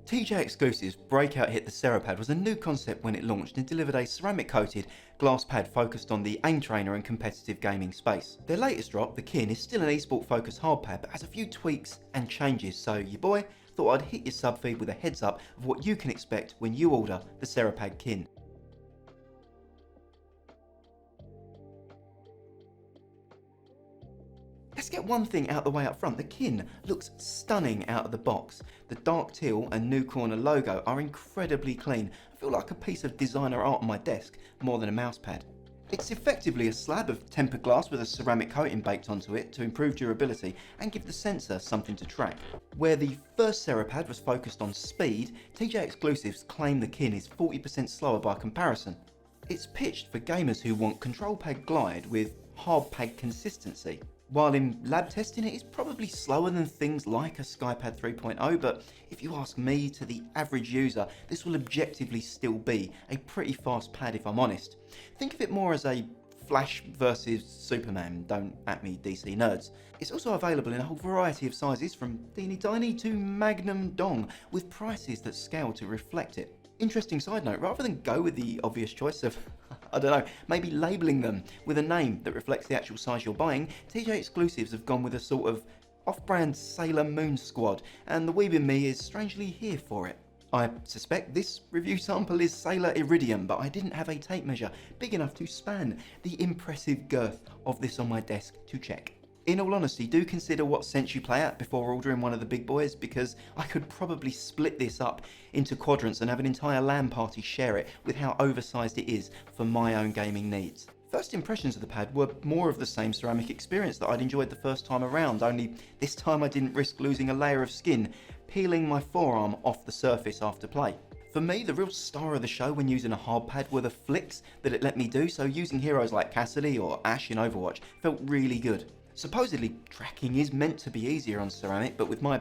TJ Exclusive's breakout hit the CeraPad was a new concept when it launched and delivered a ceramic-coated glass pad focused on the aim trainer and competitive gaming space. Their latest drop, the KIN, is still an esport-focused hard pad but has a few tweaks and changes, so your boy thought I'd hit your sub feed with a heads up of what you can expect when you order the CeraPad KIN. Let's get one thing out the way up front. The KIN looks stunning out of the box. The dark teal and new corner logo are incredibly clean. I feel like a piece of designer art on my desk more than a mousepad. It's effectively a slab of tempered glass with a ceramic coating baked onto it to improve durability and give the sensor something to track. Where the first CeraPad was focused on speed, TJ Exclusives claim the KIN is 40% slower by comparison. It's pitched for gamers who want control pad glide with hard pad consistency. While in lab testing it is probably slower than things like a SkyPad 3.0, but if you ask me, to the average user, this will objectively still be a pretty fast pad if I'm honest. Think of it more as a Flash versus Superman, don't at me DC nerds. It's also available in a whole variety of sizes from teeny tiny to magnum dong, with prices that scale to reflect it. Interesting side note, rather than go with the obvious choice of, I don't know, maybe labelling them with a name that reflects the actual size you're buying, TJ Exclusives have gone with a sort of off-brand Sailor Moon squad, and the weeb in me is strangely here for it. I suspect this review sample is Sailor Iridium, but I didn't have a tape measure big enough to span the impressive girth of this on my desk to check. In all honesty, do consider what sense you play at before ordering one of the big boys, because I could probably split this up into quadrants and have an entire LAN party share it with how oversized it is for my own gaming needs. First impressions of the pad were more of the same ceramic experience that I'd enjoyed the first time around, only this time I didn't risk losing a layer of skin, peeling my forearm off the surface after play. For me, the real star of the show when using a hard pad were the flicks that it let me do, so using heroes like Cassidy or Ashe in Overwatch felt really good. Supposedly, tracking is meant to be easier on ceramic, but with my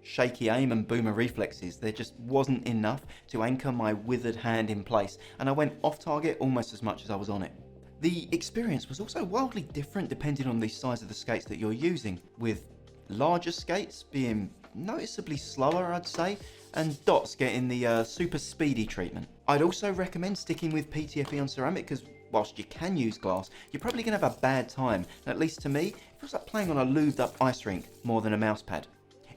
shaky aim and boomer reflexes, there just wasn't enough to anchor my withered hand in place, and I went off target almost as much as I was on it. The experience was also wildly different depending on the size of the skates that you're using, with larger skates being noticeably slower, I'd say, and dots getting the super speedy treatment. I'd also recommend sticking with PTFE on ceramic because whilst you can use glass, you're probably going to have a bad time, and at least to me, it feels like playing on a lubed up ice rink more than a mouse pad.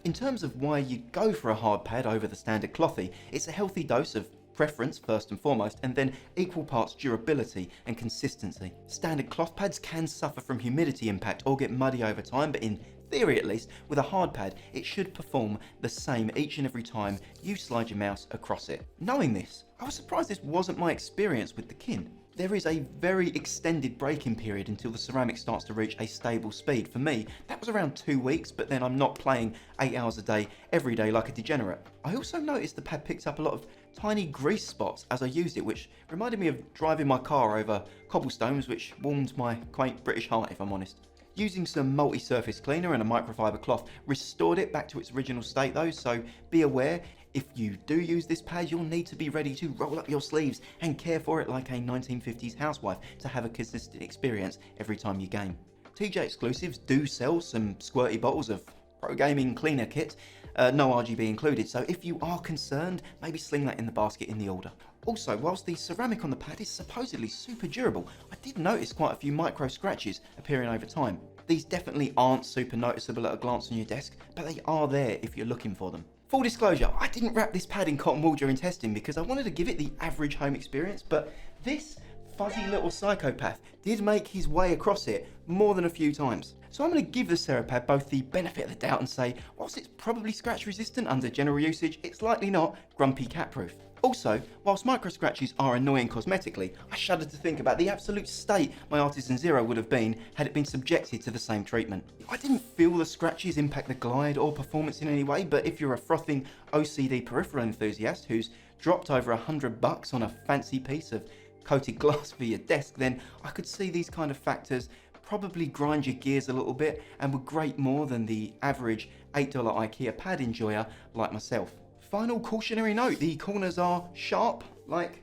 In terms of why you'd go for a hard pad over the standard clothy, it's a healthy dose of preference first and foremost, and then equal parts durability and consistency. Standard cloth pads can suffer from humidity impact or get muddy over time, but in theory at least, with a hard pad, it should perform the same each and every time you slide your mouse across it. Knowing this, I was surprised this wasn't my experience with the KIN. There is a very extended break-in period until the ceramic starts to reach a stable speed. For me, that was around 2 weeks, but then I'm not playing 8 hours a day, every day like a degenerate. I also noticed the pad picked up a lot of tiny grease spots as I used it, which reminded me of driving my car over cobblestones, which warmed my quaint British heart if I'm honest. Using some multi-surface cleaner and a microfiber cloth restored it back to its original state though, so be aware, if you do use this pad, you'll need to be ready to roll up your sleeves and care for it like a 1950s housewife to have a consistent experience every time you game. TJ Exclusives do sell some squirty bottles of pro gaming cleaner kit, no RGB included, so if you are concerned, maybe sling that in the basket in the order. Also, whilst the ceramic on the pad is supposedly super durable, I did notice quite a few micro scratches appearing over time. These definitely aren't super noticeable at a glance on your desk, but they are there if you're looking for them. Full disclosure, I didn't wrap this pad in cotton wool during testing because I wanted to give it the average home experience, but this fuzzy little psychopath did make his way across it more than a few times. So I'm going to give the CeraPad both the benefit of the doubt and say, whilst it's probably scratch resistant under general usage, it's likely not grumpy cat proof. Also, whilst micro scratches are annoying cosmetically, I shudder to think about the absolute state my Artisan Zero would have been had it been subjected to the same treatment. I didn't feel the scratches impact the glide or performance in any way, but if you're a frothing OCD peripheral enthusiast who's dropped over $100 on a fancy piece of coated glass for your desk, then I could see these kind of factors probably grind your gears a little bit and would grate more than the average $8 IKEA pad enjoyer like myself. Final cautionary note, the corners are sharp, like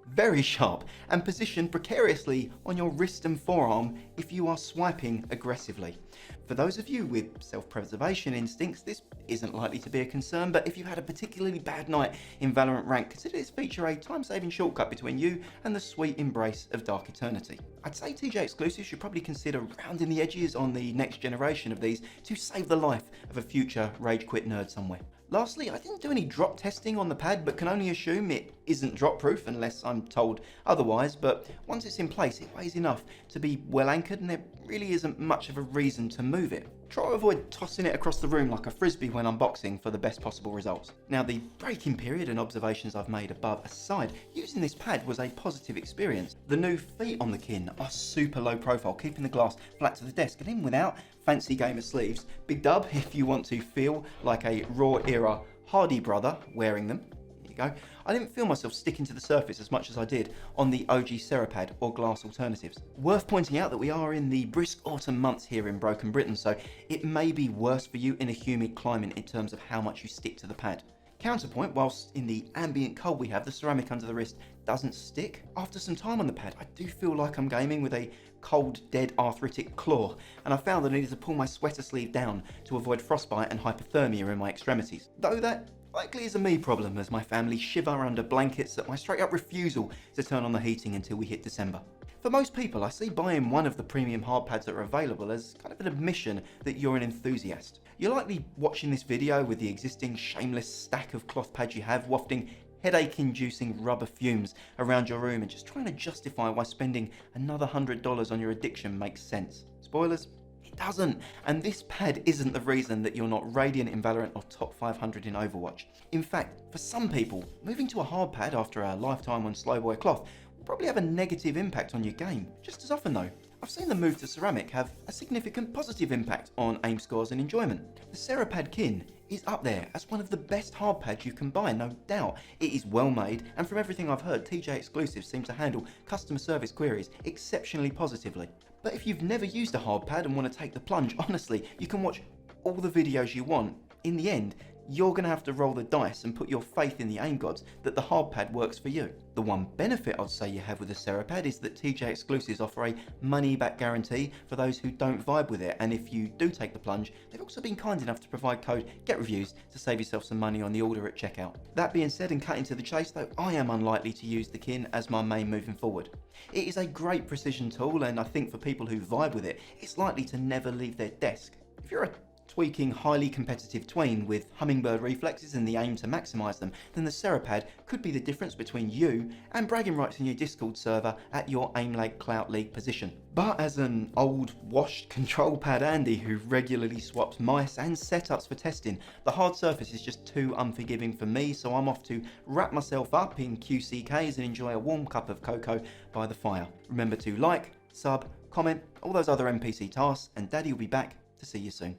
very sharp, and positioned precariously on your wrist and forearm if you are swiping aggressively. For those of you with self-preservation instincts, this isn't likely to be a concern, but if you had a particularly bad night in Valorant rank, consider this feature a time-saving shortcut between you and the sweet embrace of Dark Eternity. I'd say TJ exclusives should probably consider rounding the edges on the next generation of these to save the life of a future rage quit nerd somewhere. Lastly, I didn't do any drop testing on the pad, but can only assume it isn't drop proof unless I'm told otherwise, but once it's in place it weighs enough to be well anchored and there really isn't much of a reason to move it. Try to avoid tossing it across the room like a frisbee when unboxing for the best possible results. Now, the break-in period and observations I've made above aside, using this pad was a positive experience. The new feet on the KIN are super low profile, keeping the glass flat to the desk, and even without fancy gamer sleeves, big dub if you want to feel like a raw era Hardy brother wearing them. Go. I didn't feel myself sticking to the surface as much as I did on the OG CeraPad or glass alternatives. Worth pointing out that we are in the brisk autumn months here in Broken Britain, so it may be worse for you in a humid climate in terms of how much you stick to the pad. Counterpoint, whilst in the ambient cold we have, the ceramic under the wrist doesn't stick. After some time on the pad, I do feel like I'm gaming with a cold, dead arthritic claw, and I found that I needed to pull my sweater sleeve down to avoid frostbite and hypothermia in my extremities. Though that likely is a me problem, as my family shiver under blankets at my straight up refusal to turn on the heating until we hit December. For most people, I see buying one of the premium hard pads that are available as kind of an admission that you're an enthusiast. You're likely watching this video with the existing shameless stack of cloth pads you have, wafting headache-inducing rubber fumes around your room and just trying to justify why spending another $100 on your addiction makes sense. Spoilers? It doesn't, and this pad isn't the reason that you're not Radiant in Valorant or top 500 in Overwatch. In fact, for some people, moving to a hard pad after a lifetime on Slowboy cloth will probably have a negative impact on your game. Just as often though, I've seen the move to ceramic have a significant positive impact on aim scores and enjoyment. The CeraPad KIN is up there as one of the best hard pads you can buy, no doubt. It is well made, and from everything I've heard, TJ exclusives seem to handle customer service queries exceptionally positively. But if you've never used a hard pad and want to take the plunge, honestly, you can watch all the videos you want. In the end, you're going to have to roll the dice and put your faith in the aim gods that the hard pad works for you. The one benefit I'd say you have with the CeraPad is that TJ exclusives offer a money back guarantee for those who don't vibe with it, and if you do take the plunge, they've also been kind enough to provide code GETreviews to save yourself some money on the order at checkout. That being said, and cutting to the chase though, I am unlikely to use the KIN as my main moving forward. It is a great precision tool, and I think for people who vibe with it, it's likely to never leave their desk. If you're a tweaking, highly competitive tween with hummingbird reflexes and the aim to maximise them, then the CeraPad could be the difference between you and bragging rights in your Discord server at your aim lag clout league position. But as an old washed control pad Andy who regularly swaps mice and setups for testing, the hard surface is just too unforgiving for me, so I'm off to wrap myself up in QCKs and enjoy a warm cup of cocoa by the fire. Remember to like, sub, comment, all those other NPC tasks, and Daddy will be back to see you soon.